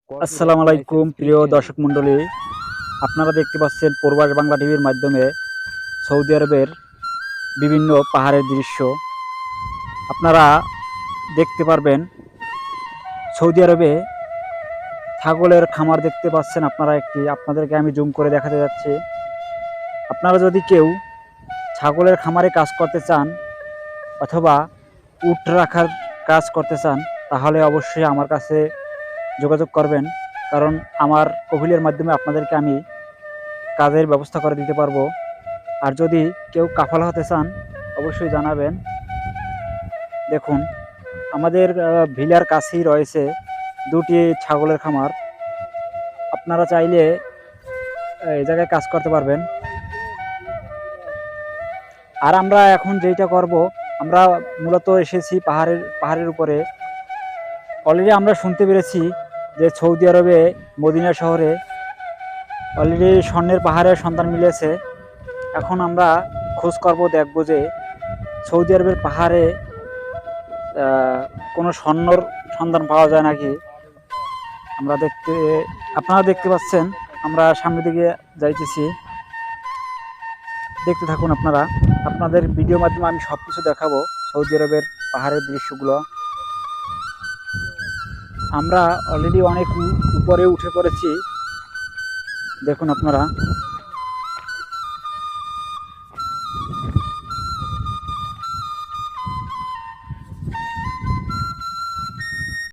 আসসালামু আলাইকুম প্রিয় দর্শক মণ্ডলী, আপনারা দেখতে পাচ্ছেন প্রবাস বাংলা টিভির মাধ্যমে সৌদি আরবের বিভিন্ন পাহাড়ের দৃশ্য আপনারা দেখতে পারবেন। সৌদি আরবে ছাগলের খামার দেখতে পাচ্ছেন আপনারা একটি, আপনাদেরকে আমি জুম করে দেখাতে যাচ্ছি। আপনারা যদি কেউ ছাগলের খামারে কাজ করতে চান অথবা উট রাখার কাজ করতে চান তাহলে অবশ্যই আমার কাছে যোগাযোগ করবেন, কারণ আমার কফিলের মাধ্যমে আপনাদেরকে আমি কাজের ব্যবস্থা করে দিতে পারবো। আর যদি কেউ কাফালা হতে চান অবশ্যই জানাবেন। দেখুন, আমাদের ভিলার কাছেই রয়েছে দুটি ছাগলের খামার। আপনারা চাইলে এই জায়গায় কাজ করতে পারবেন। আর আমরা এখন যেটা করব, আমরা মূলত এসেছি পাহাড়ের উপরে। অলরেডি আমরা শুনতে পেরেছি যে সৌদি আরবে মদিনা শহরে অলরেডি স্বর্ণের পাহাড়ের সন্ধান মিলেছে। এখন আমরা খোঁজ করব, দেখব যে সৌদি আরবের পাহাড়ে কোনো স্বর্ণর সন্ধান পাওয়া যায় নাকি। আপনারা দেখতে পাচ্ছেন আমরা সামনের দিকে যাইতেছি, দেখতে থাকুন আপনারা। আপনাদের ভিডিওর মাধ্যমে আমি সব কিছু দেখাবো, সৌদি আরবের পাহাড়ের দৃশ্যগুলো। আমরা অলরেডি অনেক উপরে উঠে পড়েছি, দেখুন আপনারা।